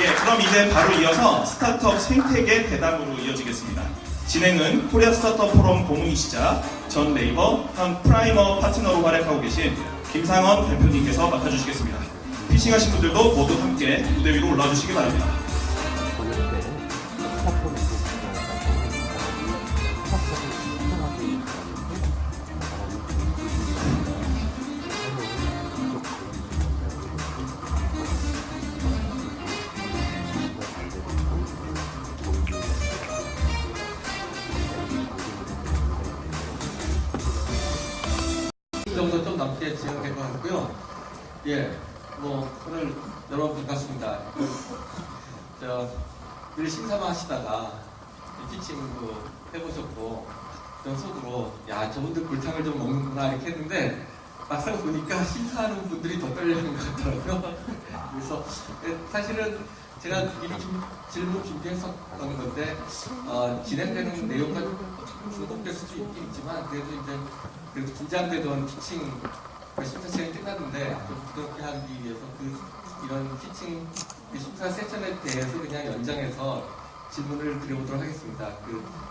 예, 그럼 이제 바로 이어서 스타트업 생태계 대담으로 이어지겠습니다. 진행은 코리아 스타트업 포럼 고문이시자 전 네이버 한 프라이머 파트너로 활약하고 계신 김상원 대표님께서 맡아주시겠습니다. 피칭하신 분들도 모두 함께 무대 위로 올라와 주시기 바랍니다. 정도 좀 넘게 진행된 것 같고요. 예, 오늘 여러분 반갑습니다. 늘 심사만 하시다가 피칭도 해보셨고 그런 속으로 야 저분들 불탕을 좀 먹는구나 이렇게 했는데 막상 보니까 심사하는 분들이 더 떨리는 것 같더라고요. 그래서 사실은 제가 미리 질문 준비했었던 건데 진행되는 내용과 조금 중복될 수도 있긴 있지만 그래도 긴장되던 피칭 심사 시간이 끝났는데 좀 부드럽게 하기 위해서 이런 피칭 심사 세션에 대해서 그냥 연장해서 질문을 드려보도록 하겠습니다.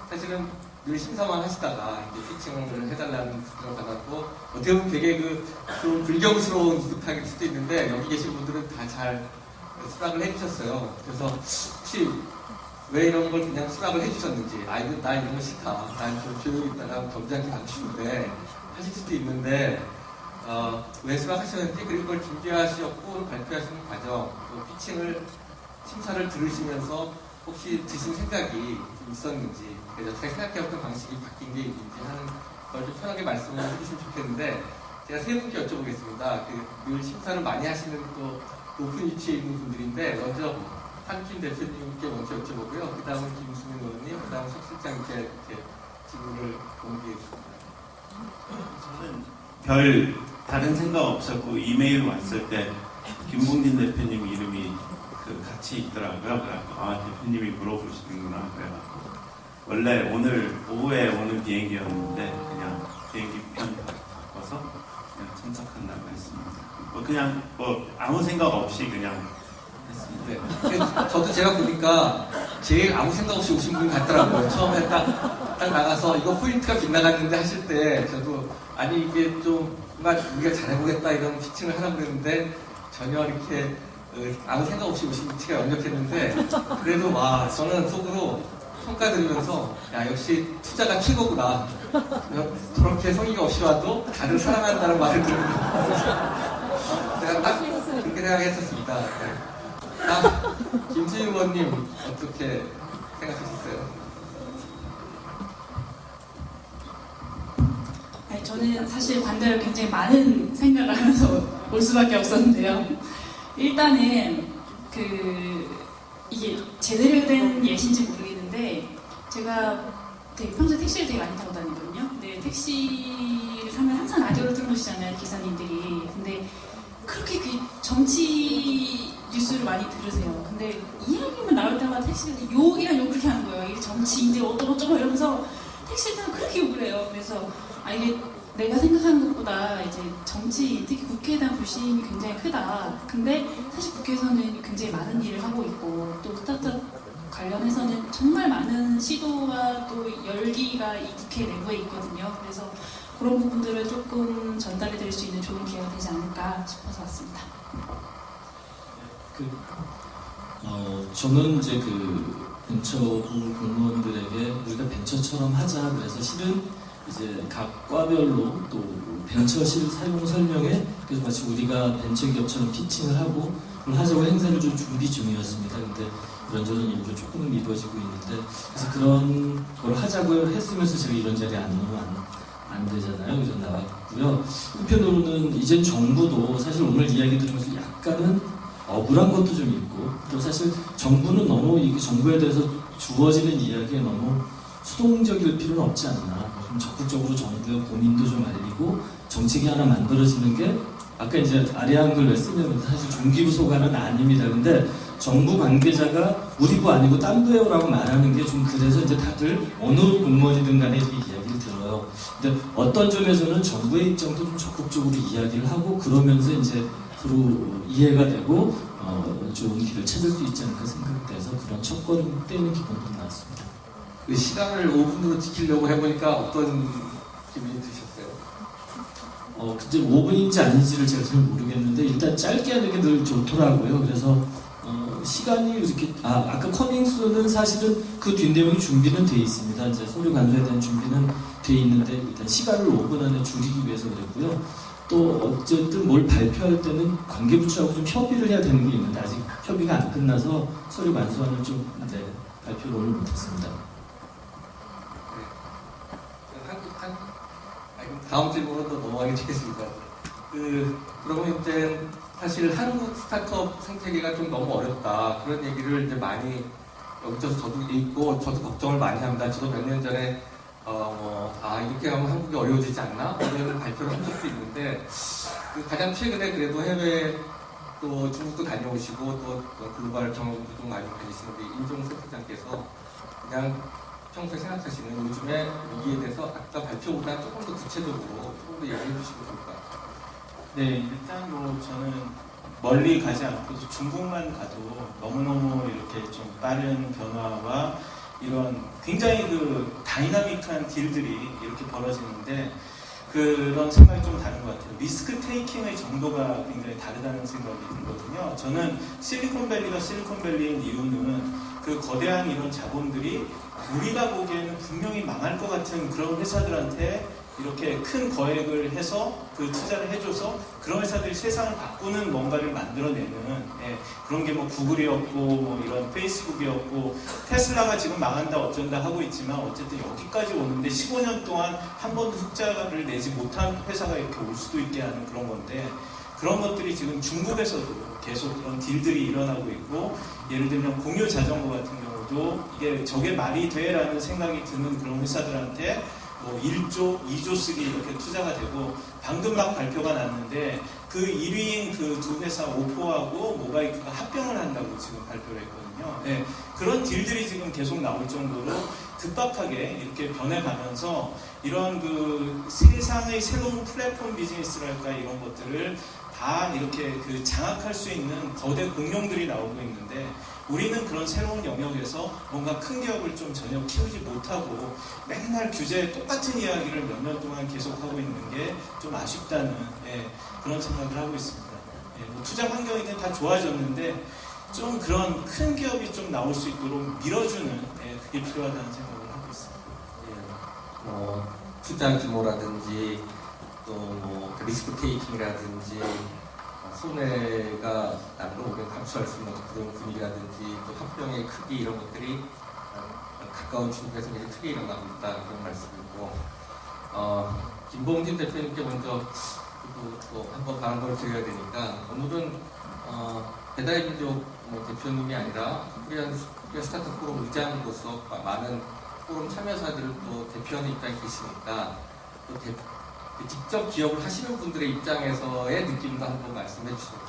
사실은 늘 심사만 하시다가 이제 피칭을 해달라는 부탁을 받았고 어떻게 보면 되게 좀 불경스러운 부탁일 수도 있는데 여기 계신 분들은 다 잘 수락을 해주셨어요. 그래서 혹시 왜 이런 걸 그냥 수락을 해주셨는지 나 이런 거 싫다. 난 좀 조용히 있다가 점잖게 가고 싶은데 하실 수도 있는데 왜 수락하셨는지 그리고 그걸 준비하셨고 발표하시는 과정 또 피칭을 심사를 들으시면서 혹시 드신 생각이 좀 있었는지 그래서 제가 생각해왔던 방식이 바뀐 게 있는지 하는 걸 좀 편하게 말씀을 해주시면 좋겠는데 제가 세 분께 여쭤보겠습니다. 늘 심사를 많이 하시는 또 높은 위치에 있는 분들인데 먼저 한김 대표님께 먼저 여쭤보고요. 그 다음은 김수민 의원님, 그 다음 석 실장님께 이렇게 질문을 공개해 주십니다. 저는 별 다른 생각 없었고 이메일 왔을 때 김봉진 대표님 이름이 같이 있더라고요. 그래서 대표님이 물어보시는구나 그래갖고 원래 오늘 오후에 오는 비행기였는데 그냥 비행기 편 바꿔서 그냥 참석한다고 했습니다. 그냥 아무 생각 없이 그냥 했습니다. 네. 저도 제가 보니까 제일 아무 생각 없이 오신 분 같더라고요. 처음에 딱 나가서 이거 포인트가 빗나갔는데 하실 때 저도 아니 이게 좀 뭔가 우리가 잘해보겠다 이런 피칭을 하라고 그랬는데 전혀 이렇게 아무 생각 없이 오신 티가 역력했는데 그래도 와 저는 속으로 평가드리면서 야 역시 투자가 최고구나. 저렇게 성의가 없이 와도 다들 사랑한다는 말을 들으면서 제가 딱 그렇게 생각했었습니다. 김수희 의원님 어떻게 생각하셨어요? 아니, 저는 사실 반대로 굉장히 많은 생각을 하면서 올 수밖에 없었는데요. 일단은 이게 제대로 된 예시인지 모르겠는데 제가 평소에 택시를 되게 많이 타고 다니거든요. 근데 택시를 타면 항상 라디오를 틀어놓으시잖아요, 기사님들이. 근데 그렇게 정치 뉴스를 많이 들으세요. 근데 이야기만 나올 때마다 택시에서 욕이란 욕을 그렇게 하는 거예요. 이게 정치 이제 어쩌고 이러면서 택시를 타면 그렇게 욕을 해요. 그래서 이게 내가 생각하는 것보다 이제 정치, 특히 국회에 대한 불신이 굉장히 크다. 근데 사실 국회에서는 굉장히 많은 일을 하고 있고 또 스타트업 관련해서는 정말 많은 시도와 또 열기가 이 국회 내부에 있거든요. 그래서 그런 부분들을 조금 전달해 드릴 수 있는 좋은 기회가 되지 않을까 싶어서 왔습니다. 저는 이제 벤처부 공무원들에게 우리가 벤처처럼 하자. 그래서 실은 이제 각 과별로 또 벤처실 사용 설명에 그래서 마치 우리가 벤처기업처럼 피칭을 하고 그걸 하자고 행사를 좀 준비 중이었습니다. 근데 이런저런 일도 조금은 미뤄지고 있는데 그래서 그런 걸 하자고 했으면서 제가 이런 자리에 안 오면 안 되잖아요. 그래서 나왔고요. 한편으로는 이젠 정부도 사실 오늘 이야기 들으면서 약간은 억울한 것도 좀 있고 또 사실 정부는 너무 이 정부에 대해서 주어지는 이야기에 너무 수동적일 필요는 없지 않나. 좀 적극적으로 정부의 고민도 좀 알리고 정책이 하나 만들어지는 게 아까 이제 아리아 글 쓰면 사실 종기부소관은 아닙니다. 근데 정부 관계자가 우리 부 아니고 딴 부예요라고 말하는 게 좀 그래서 이제 다들 어느 공무원이든 간에 이렇게 이야기를 들어요. 근데 어떤 점에서는 정부의 입장도 좀 적극적으로 이야기를 하고 그러면서 이제 서로 이해가 되고 좋은 길을 찾을 수 있지 않을까 생각돼서 그런 첫걸음 떼는 기분도 나왔습니다. 그 시간을 5분으로 지키려고 해보니까 어떤 기분이 드셨어요? 근데 5분인지 아닌지를 제가 잘 모르겠는데 일단 짧게 하는 게 늘 좋더라고요. 그래서 시간이 이렇게 아까 커밍스는 사실은 그 뒷내용이 준비는 돼 있습니다. 이제 서류 간소에 대한 준비는 돼 있는데 일단 시간을 5분 안에 줄이기 위해서 그랬고요. 또 어쨌든 뭘 발표할 때는 관계부처하고 좀 협의를 해야 되는 게 있는데 아직 협의가 안 끝나서 서류 간소안을 좀 발표를 오늘 못했습니다. 다음 질문으로 넘어가겠습니다. 그러면 이제 사실 한국 스타트업 생태계가 좀 너무 어렵다 그런 얘기를 이제 많이 여기저기서 저도 읽고 저도 걱정을 많이 합니다. 저도 몇 년 전에 이렇게 하면 한국이 어려워지지 않나? 이런 발표를 한 적도 있는데 가장 최근에 그래도 해외 또 중국도 다녀오시고 또 글로벌 경험도 좀 많이 가지시는 우리 임종 센터장께서 그냥 평소에 생각하시는 요즘의 위기에 대해서 아까 발표보다 조금 더 구체적으로 조금 더 얘기해 주시면 좋을 것 같아요. 네, 일단 저는 멀리 가지 않고도 중국만 가도 너무너무 이렇게 좀 빠른 변화와 이런 굉장히 다이나믹한 딜들이 이렇게 벌어지는데 그런 생각이 좀 다른 것 같아요. 리스크 테이킹의 정도가 굉장히 다르다는 생각이 들거든요. 저는 실리콘밸리가 실리콘밸리인 이유는 그 거대한 이런 자본들이 우리가 보기에는 분명히 망할 것 같은 그런 회사들한테 이렇게 큰 거액을 해서 그 투자를 해줘서 그런 회사들이 세상을 바꾸는 뭔가를 만들어내는 그런 게 구글이었고 이런 페이스북이었고 테슬라가 지금 망한다 어쩐다 하고 있지만 어쨌든 여기까지 오는데 15년 동안 한 번도 흑자를 내지 못한 회사가 이렇게 올 수도 있게 하는 그런 건데 그런 것들이 지금 중국에서도 계속 그런 딜들이 일어나고 있고 예를 들면 공유 자전거 같은 경우도 이게 저게 말이 돼라는 생각이 드는 그런 회사들한테 1조, 2조 쓰기 이렇게 투자가 되고 방금 막 발표가 났는데 그 1위인 그 두 회사 오포하고 모바이크가 합병을 한다고 지금 발표를 했거든요. 그런 딜들이 지금 계속 나올 정도로 급박하게 이렇게 변해가면서 이런 세상의 새로운 플랫폼 비즈니스랄까 이런 것들을 다 이렇게 장악할 수 있는 거대 공룡들이 나오고 있는데 우리는 그런 새로운 영역에서 뭔가 큰 기업을 좀 전혀 키우지 못하고 맨날 똑같은 이야기를 몇 년 동안 계속하고 있는 게 좀 아쉽다는 그런 생각을 하고 있습니다. 투자 환경이 다 좋아졌는데 좀 그런 큰 기업이 좀 나올 수 있도록 밀어주는 그게 필요하다는 생각을 하고 있습니다. 투자 규모라든지 또 리스크 테이킹이라든지 손해가 나는 걸 우리가 감수할 수 있는 그런 분위기라든지 또 합병의 크기 이런 것들이 가까운 중국에서 이제 크게 일어나고 있다 그런 말씀이고 김봉진 대표님께 먼저 또 한번 발언을 드려야 되니까 오늘은 배달의 민족 대표님이 아니라 코리아 스타트업 포럼 의장으로서 많은 포럼 참여자들을 또 대표하는 입장에 계시니까 또 직접 기업을 하시는 분들의 입장에서의 느낌도 한번 말씀해 주시면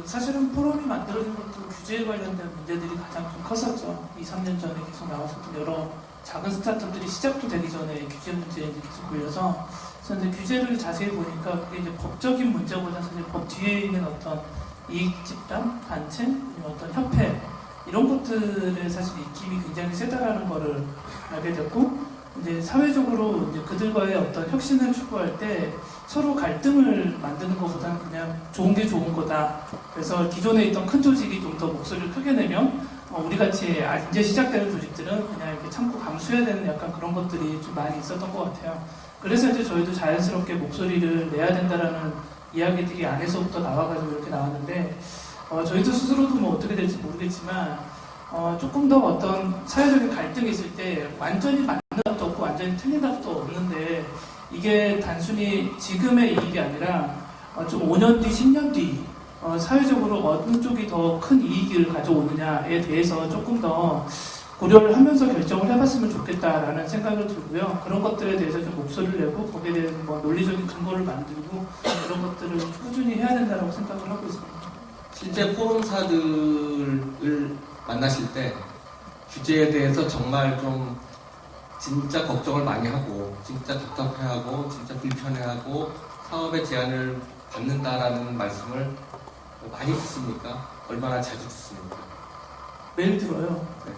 사실은 포럼이 만들어진 것도 규제에 관련된 문제들이 가장 좀 컸었죠. 2, 3년 전에 계속 나왔었던 여러 작은 스타트업들이 시작도 되기 전에 규제 문제에 계속 걸려서 그런데 규제를 자세히 보니까 그게 이제 법적인 문제보다 사실 법 뒤에 있는 어떤 이익 집단, 단체, 어떤 협회 이런 것들의 사실 입김이 굉장히 세다라는 거를 알게 됐고 이제 사회적으로 이제 그들과의 어떤 혁신을 추구할 때 서로 갈등을 만드는 것보다는 그냥 좋은 게 좋은 거다. 그래서 기존에 있던 큰 조직이 좀 더 목소리를 크게 내면 우리 같이 이제 시작되는 조직들은 그냥 이렇게 참고 감수해야 되는 약간 그런 것들이 좀 많이 있었던 것 같아요. 그래서 이제 저희도 자연스럽게 목소리를 내야 된다라는 이야기들이 안에서부터 나와가지고 이렇게 나왔는데 저희도 스스로도 어떻게 될지 모르겠지만 조금 더 어떤 사회적인 갈등이 있을 때 완전히 맞는 답도 없고 완전히 틀린 답도 없는데 이게 단순히 지금의 이익이 아니라 좀 5년 뒤, 10년 뒤 사회적으로 어느 쪽이 더 큰 이익을 가져오느냐에 대해서 조금 더 고려를 하면서 결정을 해봤으면 좋겠다라는 생각을 들고요. 그런 것들에 대해서 좀 목소리를 내고 거기에 대해서 논리적인 근거를 만들고 그런 것들을 꾸준히 해야 된다고 생각을 하고 있습니다. 실제 포럼사들을 만나실 때 규제에 대해서 정말 좀 진짜 걱정을 많이 하고 진짜 답답해하고 진짜 불편해하고 사업의 제한을 받는다라는 말씀을 많이 듣습니까? 얼마나 자주 듣습니까? 매일 들어요. 네.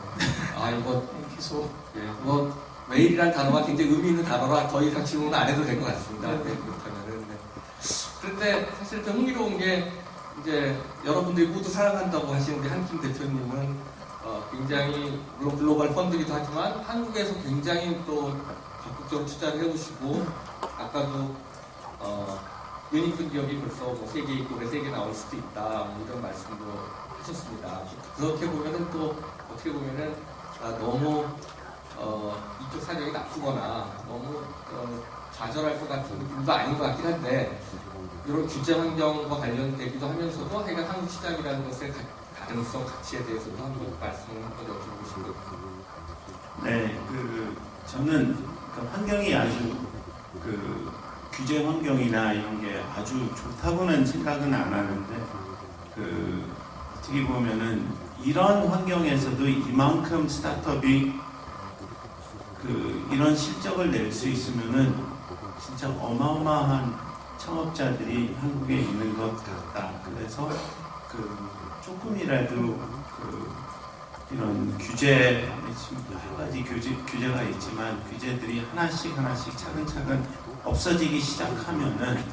아 이거 계속. 예, 뭐 메일이란 단어가 굉장히 의미 있는 단어라 더 이상 질문 안 해도 될 것 같습니다. 네, 그렇다면은. 네. 그런데 사실 좀 흥미로운 게 이제 여러분들이 모두 사랑한다고 하시는 우리 한김 대표님은 굉장히 물론 글로벌 펀드이기도 하지만 한국에서 굉장히 또 적극적으로 투자를 해오시고 아까도 유니콘 기업이 벌써 뭐 세계 있고 세계 나올 수도 있다 뭐 이런 말씀도 하셨습니다. 그렇게 보면은 또 어떻게 보면은 너무 이쪽 사정이 나쁘거나 너무 좌절할 것 같은 느낌도 아닌 것 같긴 한데 이런 규제 환경과 관련되기도 하면서도 하여간 한국 시장이라는 것의 가능성, 가치에 대해서도 한번 말씀을 한번 여쭤보고 싶거든요. 네, 저는 환경이 아주 규제 환경이나 이런 게 아주 좋다고는 생각은 안 하는데 어떻게 보면은 이런 환경에서도 이만큼 스타트업이 이런 실적을 낼 수 있으면은 진짜 어마어마한 창업자들이 한국에 있는 것 같다. 그래서 조금이라도 이런 규제, 여러 가지 규제가 있지만 규제들이 하나씩 차근차근 없어지기 시작하면은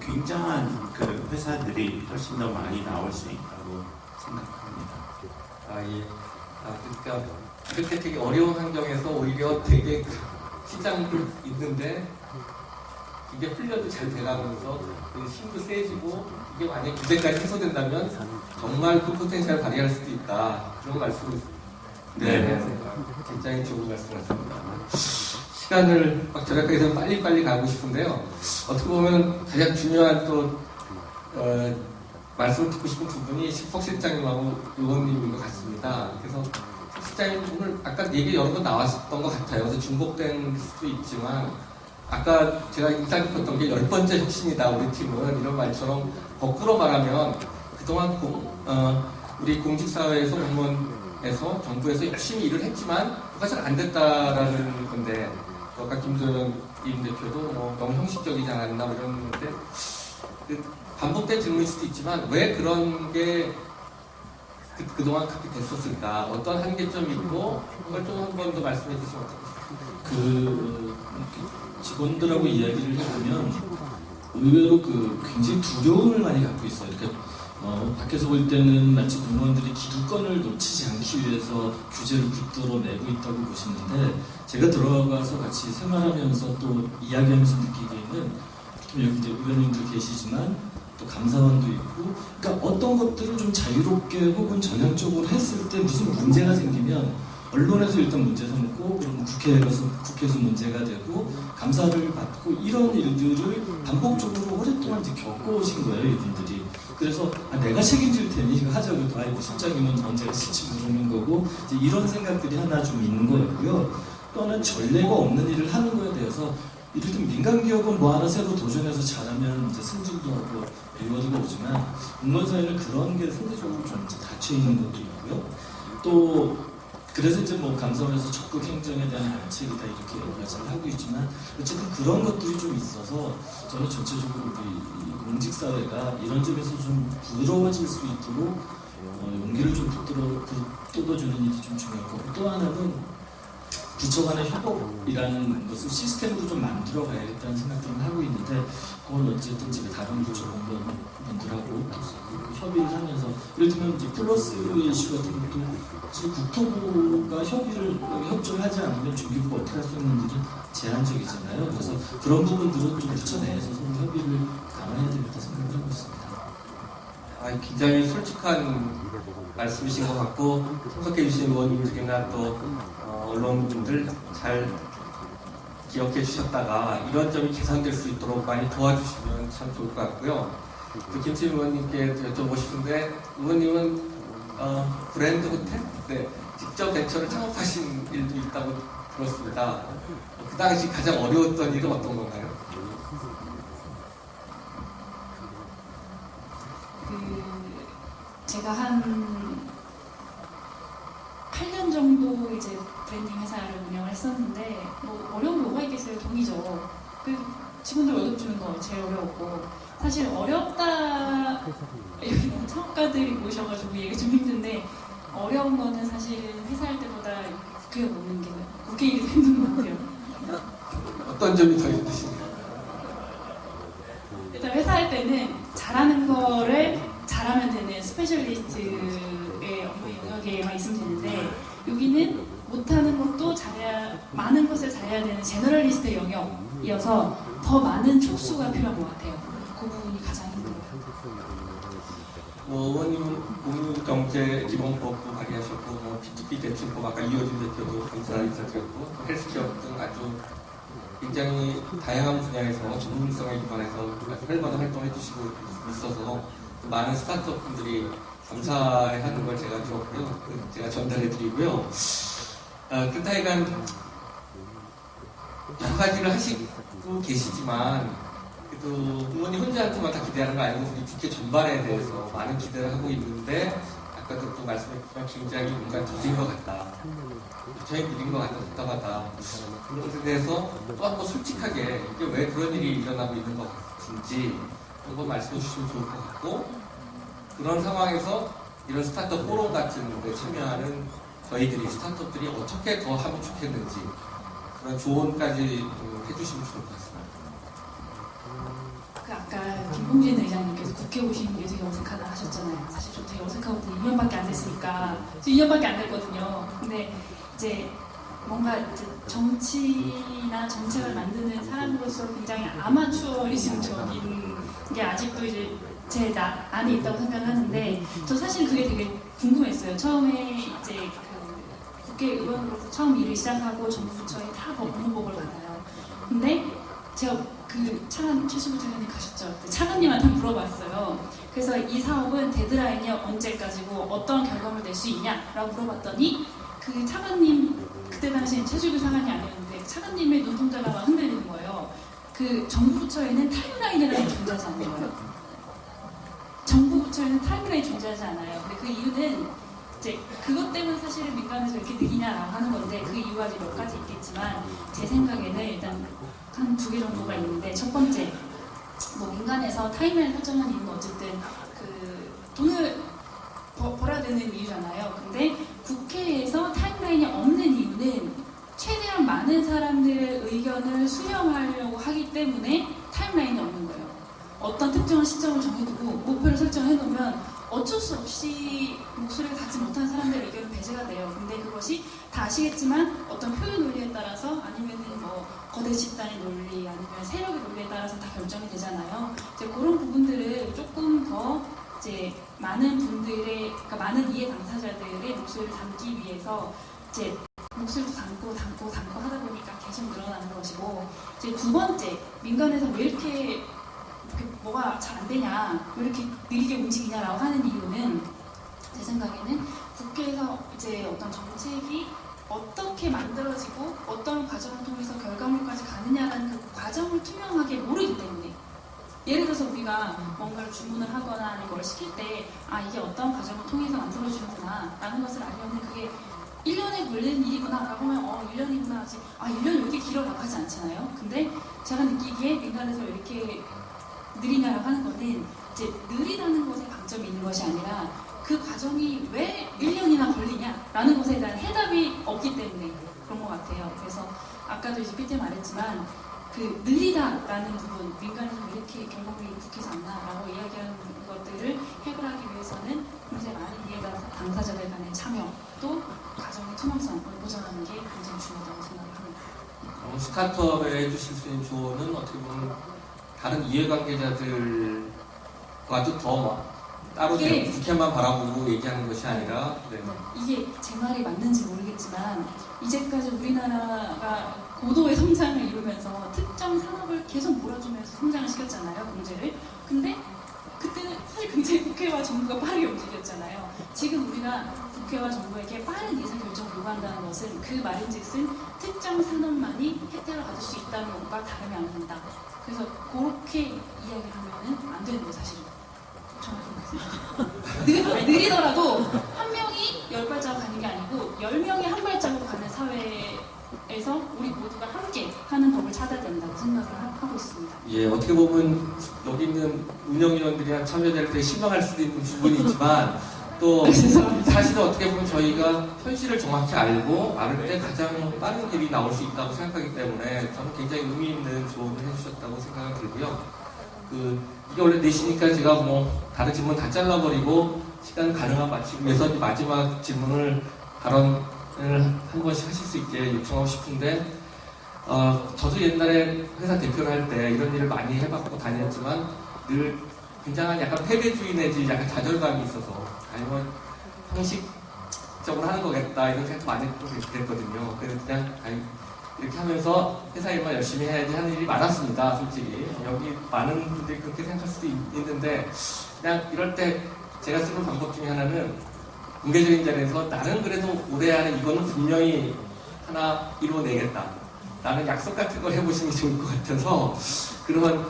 굉장한 회사들이 훨씬 더 많이 나올 수 있다고 생각합니다. 그러니까 이렇게 되게 어려운 환경에서 오히려 되게 시장도 있는데 이게 훈련도 잘 돼가면서 힘도 세지고 이게 만약에 규제까지 해소된다면 정말 그 포텐셜을 발휘할 수도 있다. 그런 말씀을 네. 굉장히 좋은 말씀하셨습니다. 시간을 막 절약해서 빨리빨리 가고 싶은데요. 어떻게 보면 가장 중요한 또 말씀을 듣고 싶은 두 분이 석 실장님하고 의원님인 것 같습니다. 그래서 석 실장님 오늘 아까 얘기 여러 번 나왔었던 것 같아요. 그래서 중복된 수도 있지만 아까 제가 인상 깊었던 게 10번째 혁신이다 우리 팀은 이런 말처럼 거꾸로 말하면 그동안 우리 공직사회에서 공무원에서 정부에서 열심히 일을 했지만 그가 잘 안 됐다라는 건데 아까 김도영 임 대표도 너무 형식적이지 않았나 이런 건데 반복된 질문일 수도 있지만 왜 그런 게 그동안 그렇게 됐었을까 어떤 한계점이 있고 그걸 좀 한 번 더 말씀해 주시면 어떨까요? 직원들하고 이야기를 해보면 의외로 굉장히 두려움을 많이 갖고 있어요. 그러니까 밖에서 볼 때는 마치 공무원들이 기득권을 놓치지 않기 위해서 규제를 붙들어 내고 있다고 보시는데 제가 들어가서 같이 생활하면서 또 이야기하면서 느끼기에는 여기 이제 의원님도 계시지만 또 감사원도 있고 그러니까 어떤 것들을 좀 자유롭게 혹은 전향적으로 했을 때 무슨 문제가 생기면 언론에서 일단 문제 삼고 그럼 국회에서 문제가 되고 감사를 받고 이런 일들을 반복적으로 오랫동안 이제 겪어오신 거예요 이분들이. 그래서 내가 책임질 테니 이거 하자고 해도 아이고 실장님은 언제가 실지 모르는 거고 이제 이런 생각들이 하나 좀 있는 거였고요. 또 하나는 전례가 없는 일을 하는 거에 대해서 이를 좀 민간 기업은 뭐 하나 새로 도전해서 잘하면 이제 승진도 하고 리워드가 오지만 공무원 사회는 그런 게 상대적으로 좀 닫혀 있는 것도 있고요. 또 그래서 이제 뭐 감사원에서 적극 행정에 대한 정책이다 이렇게 말씀을 하고 있지만 어쨌든 그런 것들이 좀 있어서 저는 전체적으로 우리 공직사회가 이런 점에서 좀 부드러워질 수 있도록 용기를 좀 북돋아주는 일이 좀 중요할 거고 또 하나는 부처 간의 협업이라는 것을 시스템으로 좀 만들어 가야겠다는 생각들을 하고 있는데 그건 어쨌든 지금 다른 부처 공무원분들하고 협의를 하면서 예를 들면 이제 플러스 이슈 같은 것도 지금 국토부가 협조를 하지 않으면 중기부가 어떻게 할 수 있는지는 제한적이잖아요. 그래서 그런 부분들은 좀 부처 내에서 서로 협의를 강화해야 되겠다 생각을 하고 있습니다. 굉장히 솔직한 말씀이신 것 같고 참석해 주신 의원님들이나 또 언론분들 잘 기억해 주셨다가 이런 점이 개선될 수 있도록 많이 도와주시면 참 좋을 것 같고요. 또 김치민 의원님께 여쭤보고 싶은데 의원님은 브랜드 호텔? 네, 직접 벤처를 창업하신 일도 있다고 들었습니다. 그 당시 가장 어려웠던 일은 어떤 건가요? 제가 한 8년 정도 이제 브랜딩 회사를 운영을 했었는데 뭐 어려운 게 뭐가 있겠어요. 돈이죠. 직원들 월급 주는 거 제일 어려웠고 사실 어렵다. 여기 창업가들이 모셔가지고 얘기 좀 힘든데 어려운 거는 사실은 회사할 때보다 국회에 오는 게 국회 일이 더 힘든 것 같아요. 어떤 점이 더 힘드신가요? 일단 회사할 때는 잘하는 거를 잘하면 되는 스페셜리스트의 업무 영역에만 있으면 되는데 여기는 못하는 것도 잘해야 많은 것을 잘해야 되는 제너럴리스트의 영역이어서 더 많은 촉수가 필요한 것 같아요. 그 부분이 가장 힘들어요. 의원님은 공유경제기본법도 발의하셨고, P2P 대출법 아까 이호진 대표도 인사드렸고, 헬스케어 등 아주 굉장히 다양한 분야에서 전문성에 기반해서 아주 활발한 활동을 해주시고 있어서 많은 스타트업 분들이 감사해하는 걸 제가 들었고요. 제가 전달해드리고요. 그타이간 여러 가지를 하시고 계시지만 그래도 부모님 혼자한테만 다 기대하는 거 아니고 우리 국회 전반에 대해서 많은 기대를 하고 있는데 아까도 또 말씀해주셨지만 굉장히 뭔가 더딘 것 같다. 저희 느린 것 같다, 답답하다. 그런 것에 대해서 또 한 번 솔직하게 이게 왜 그런 일이 일어나고 있는 것 같은지 한번 말씀해 주시면 좋을 것 같고 그런 상황에서 이런 스타트업 포럼 같은 데 참여하는 저희들이 스타트업들이 어떻게 더 하면 좋겠는지 그런 조언까지 해주시면 좋을 것 같습니다. 그 아까 김봉진 의장님께서 국회 오시는 게 되게 어색하다 하셨잖아요. 사실 저 되게 어색하거든요. 2년밖에 안 됐으니까. 저 2년밖에 안 됐거든요. 근데 이제 뭔가 이제 정치나 정책을 만드는 사람으로서 굉장히 아마추어리즘적인 게 아직도 이제 제 안에 있다고 생각하는데 저 사실 그게 되게 궁금했어요. 처음에 이제 그 국회의원으로서 처음 일을 시작하고 정부 부처에 다 법무복을 받아요. 근데 제가 그 차관 최수부 장관님 가셨죠? 차관님한테 물어봤어요. 그래서 이 사업은 데드라인이 언제까지고 어떤 결과물 낼 수 있냐라고 물어봤더니 그 차관님 그때 당시엔 최수부 장관이 아니었는데 차관님의 눈동자가 막 흔들리는 거예요. 그 정부 부처에는 타임라인이라는 게 존재하지 않는 거예요. 정부 부처에는 타임라인이 존재하지 않아요. 근데 그 이유는 이제 그것 때문에 사실은 민간에서 이렇게 느리냐라고 하는 건데 그 이유가 이제 몇 가지 있겠지만 제 생각에는 일단 한 2개 정도가 있는데 첫 번째 뭐 민간에서 타임라인 설정한 이유는 어쨌든 그 돈을 벌어야 되는 이유잖아요. 근데 국회에서 타임라인이 없는 이유는 최대한 많은 사람들의 의견을 수렴하려고 하기 때문에 타임라인이 없는 거예요. 어떤 특정한 시점을 정해두고 목표를 설정해놓으면 어쩔 수 없이 목소리를 갖지 못한 사람들의 의견은 배제가 돼요. 근데 그것이 다 아시겠지만 어떤 표현 논리에 따라서 아니면은 뭐 거대 집단의 논리 아니면 세력의 논리에 따라서 다 결정이 되잖아요. 이제 그런 부분들을 조금 더 이제 많은 분들의 그러니까 많은 이해 당사자들의 목소리를 담기 위해서 이제 목소리도 담고 하다 보니까 계속 늘어나는 것이고 이제 두 번째 민간에서 왜 이렇게 뭐가 잘 안 되냐, 왜 이렇게 느리게 움직이냐라고 하는 이유는 제 생각에는 국회에서 이제 어떤 정책이 어떻게 만들어지고 어떤 과정을 통해서 결과물까지 가느냐라는 그 과정을 투명하게 모르기 때문에 예를 들어서 우리가 뭔가를 주문을 하거나 아니면 뭘 시킬 때 아 이게 어떤 과정을 통해서 만들어지는구나 라는 것을 알려면 그게 1년에 걸리는 일이구나 라고 하면 1년이구나 하지 1년이 왜 이렇게 길어라고 하지 않잖아요. 근데 제가 느끼기에 민간에서 왜 이렇게 느리냐라고 하는 거는 이제 느리다는 것에 방점이 있는 것이 아니라 그 과정이 왜 1년이나 걸리냐라는 것에 대한 해답이 없기 때문에 그런 것 같아요. 그래서 아까도 이제 PT 말했지만 그 느리다라는 부분, 민간에서 왜 이렇게 결과물이 국회에서 안 나라고 이야기하는 것들을 해결하기 위해서는 굉장히 많은 이해 당사자들 간의 참여 또 과정의 투명성을 보장하는 게 굉장히 중요하다고 생각합니다. 스타트업에 해주실 수 있는 조언은 어떻게 보면 다른 이해관계자들과도 더 따로 국회만 바라보고 얘기하는 것이 아니라 이게 제 말이 맞는지 모르겠지만 이제까지 우리나라가 고도의 성장을 이루면서 특정 산업을 계속 몰아주면서 성장을 시켰잖아요, 경제를. 근데 그때는 사실 굉장히 국회와 정부가 빠르게 움직였잖아요. 지금 우리가 국회와 정부에게 빠른 의사결정을 요구한다는 것은 그 말인즉슨 특정 산업만이 혜택을 받을 수 있다는 것과 다름이 안 된다. 그래서 그렇게 이야기를 하면은 안 되는 거예요, 사실은. 느리더라도 한 명이 10발자국 가는 게 아니고 10명이 한 발자국 가는 사회에서 우리 모두가 함께 하는 법을 찾아야 된다고 생각을 하고 있습니다. 예, 어떻게 보면 여기 있는 운영위원들이나 참여자들 되게 실망할 수도 있는 부분이 있지만 또 사실은 어떻게 보면 저희가 현실을 정확히 알을 때 가장 빠른 길이 나올 수 있다고 생각하기 때문에 저는 굉장히 의미 있는 조언을 해주셨다고 생각이 들고요. 이게 원래 4시니까 제가 뭐 다른 질문 다 잘라버리고 시간 가능한 마치기 위해서 마지막 질문을 발언을 한 번씩 하실 수 있게 요청하고 싶은데 저도 옛날에 회사 대표를 할 때 이런 일을 많이 해봤고 다녔지만 늘 굉장한 약간 패배주의 내지 약간 좌절감이 있어서 아니면 형식적으로 하는 거겠다 이런 생각 많이 그랬거든요. 그래서 그냥 이렇게 하면서 회사 일만 열심히 해야지 하는 일이 많았습니다. 솔직히 여기 많은 분들이 그렇게 생각할 수도 있는데 그냥 이럴 때 제가 쓰는 방법 중에 하나는 공개적인 자리에서 나는 그래도 올해 안에 이거는 분명히 하나 이루어내겠다. 라는 약속 같은 걸 해보시는 게 좋을 것 같아서 그런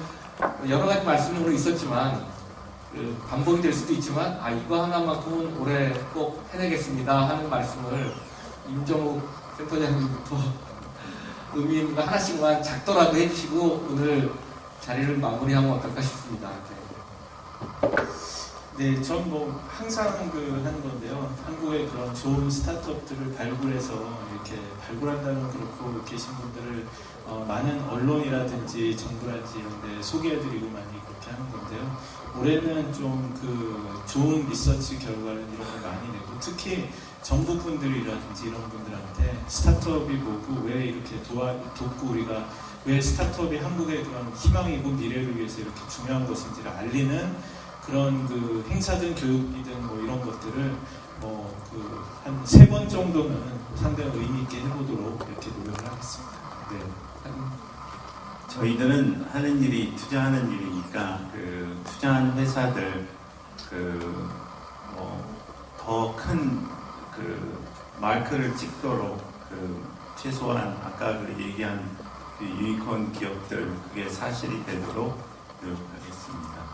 여러 가지 말씀으로 있었지만 반복이 될 수도 있지만 이거 하나만큼은 올해 꼭 해내겠습니다 하는 말씀을 임정욱 센터장님부터 의미 있는 거 하나씩만 작더라도 해주시고 오늘 자리를 마무리하면 어떨까 싶습니다. 네, 전 뭐 항상 하는 건데요. 한국의 그런 좋은 스타트업들을 발굴해서 이렇게 발굴한다면 그렇고 계신 분들을 많은 언론이라든지 정부라든지 이런 데 소개해드리고 많이 그렇게 하는 건데요. 올해는 좀 좋은 리서치 결과를 이런 걸 많이 내고 특히 정부 분들이라든지 이런 분들한테 스타트업이 뭐고 왜 이렇게 돕고 우리가 왜 스타트업이 한국의 그런 희망이고 미래를 위해서 이렇게 중요한 것인지를 알리는 그런 행사든 교육이든 뭐 이런 것들을 한 3번 정도는 상당히 의미 있게 해보도록 이렇게 노력을 하겠습니다. 네. 저희들은 하는 일이 투자하는 일이니까 투자한 회사들 더 큰 마크를 찍도록 최소한 아까 얘기한 유니콘 기업들 그게 사실이 되도록 노력하겠습니다.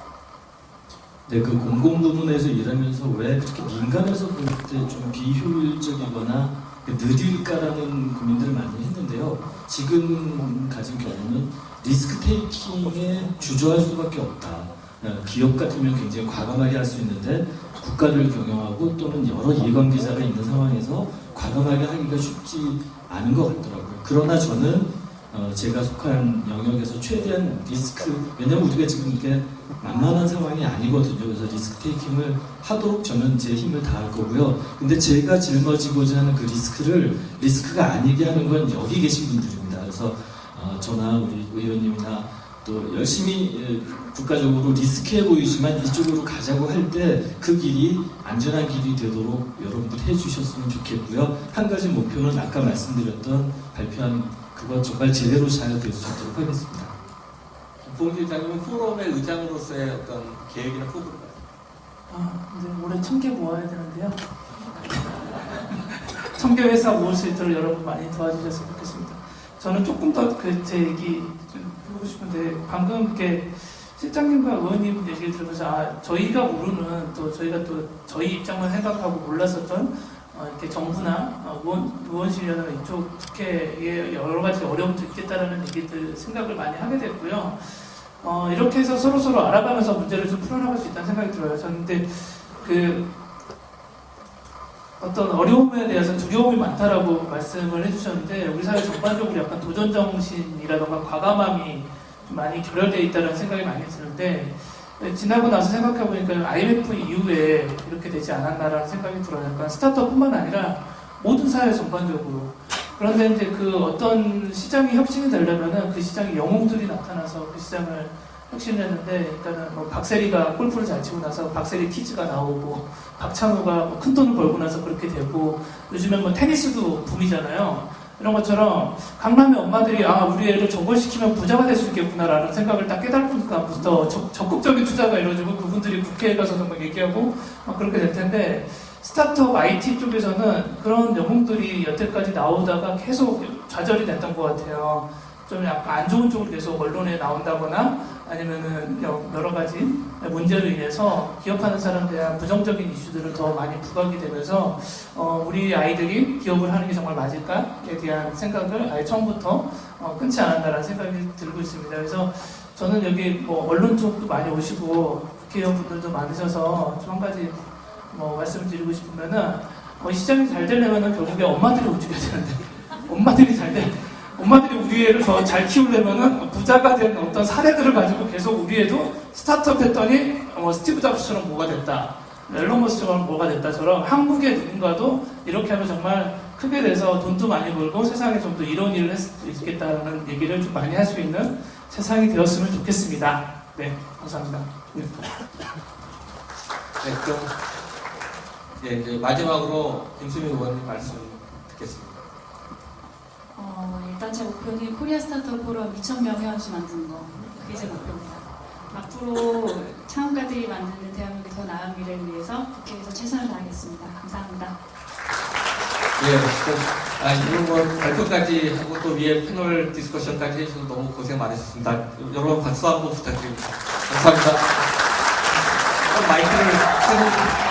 네, 공공 부문에서 일하면서 왜 그렇게 민간에서 볼 때 좀 비효율적이거나 느릴까라는 고민들을 많이 했는데요. 지금 가진 경우는 리스크 테이킹에 주저할 수밖에 없다. 기업 같으면 굉장히 과감하게 할 수 있는데 국가를 경영하고 또는 여러 이해관계자가 있는 상황에서 과감하게 하기가 쉽지 않은 것 같더라고요. 그러나 저는 제가 속한 영역에서 최대한 왜냐면 우리가 지금 이렇게 만만한 상황이 아니거든요. 그래서 리스크 테이킹을 하도록 저는 제 힘을 다할 거고요. 근데 제가 짊어지고자 하는 그 리스크가 아니게 하는 건 여기 계신 분들입니다. 그래서 저나 우리 의원님이나 또 열심히 국가적으로 리스크해 보이지만 이쪽으로 가자고 할 때 그 길이 안전한 길이 되도록 여러분들 해주셨으면 좋겠고요. 한 가지 목표는 아까 말씀드렸던 발표한 그거 정말 제대로 잘 될 수 있도록 하겠습니다. 김봉길 장님은 포럼의 의장으로서의 어떤 계획이나 포부를 이제 올해 1000개 모아야 되는데요. 1000개 회사 모을 수 있도록 여러분 많이 도와주셨으면 좋겠습니다. 저는 조금 더 제 얘기 좀 해보고 싶은데 방금 이렇게 실장님과 의원님 얘기를 들으면서 저희가 모르는 저희가 저희 입장만 생각하고 몰랐었던 이렇게 정부나 의원실이나 이쪽 특혜에 여러 가지 어려움도 있겠다라는 얘기들 생각을 많이 하게 됐고요. 이렇게 해서 서로 알아가면서 문제를 좀 풀어나갈 수 있다는 생각이 들어요. 저는 근데 어떤 어려움에 대해서 두려움이 많다라고 말씀을 해주셨는데 우리 사회 전반적으로 약간 도전 정신이라던가 과감함이 좀 많이 결여되어 있다는 생각이 많이 드는데 지나고 나서 생각해보니까 IMF 이후에 이렇게 되지 않았나라는 생각이 들어요. 약간 스타트업뿐만 아니라 모든 사회 전반적으로. 그런데 이제 어떤 시장이 혁신이 되려면은 그 시장에 영웅들이 나타나서 그 시장을 혁신했는데, 그러니까 박세리가 골프를 잘 치고 나서 박세리 키즈가 나오고, 박찬호가 큰 돈을 벌고 나서 그렇게 되고, 요즘엔 테니스도 붐이잖아요. 이런 것처럼 강남의 엄마들이 우리 애를 저걸 시키면 부자가 될 수 있겠구나라는 생각을 딱 깨달으면서부터 적극적인 투자가 이루어지고 그분들이 국회에 가서도 얘기하고 그렇게 될 텐데 스타트업 IT 쪽에서는 그런 영웅들이 여태까지 나오다가 계속 좌절이 됐던 것 같아요. 좀 약간 안 좋은 쪽으로 계속 언론에 나온다거나 아니면은 여러 가지 문제로 인해서 기업하는 사람에 대한 부정적인 이슈들을 더 많이 부각이 되면서 우리 아이들이 기업을 하는 게 정말 맞을까에 대한 생각을 아예 처음부터 끊지 않았다라는 생각이 들고 있습니다. 그래서 저는 여기 뭐 언론 쪽도 많이 오시고 국회의원 분들도 많으셔서 좀 한 가지 뭐 말씀을 드리고 싶으면은 시장이 잘 되려면은 결국에 엄마들이 움직여야 되는데 엄마들이 우리 애를 더 잘 키우려면은 부자가 된 어떤 사례들을 가지고 계속 우리 애도 스타트업 했더니 스티브 잡스처럼 뭐가 됐다, 앨런 머스크처럼 뭐가 됐다처럼 한국의 누군가도 이렇게 하면 정말 크게 돼서 돈도 많이 벌고 세상에 좀 더 이런 일을 했을 수 있겠다는 얘기를 좀 많이 할 수 있는 세상이 되었으면 좋겠습니다. 네, 감사합니다. 네. 네, 그럼 이제 마지막으로 김수미 의원님 말씀 듣겠습니다. 일단 제 목표는 코리아 스타트업 포럼 2,000명 회원수 만드는 거, 그게 제 목표입니다. 앞으로 창업가들이 만드는 대한민국의 더 나은 미래를 위해서 국회에서 최선을 다하겠습니다. 감사합니다. 예, 이런 거 발표까지 하고 또 위에 패널 디스커션까지 해주셔서 너무 고생 많으셨습니다. 여러분 박수 한번 부탁드립니다. 감사합니다. 마이크를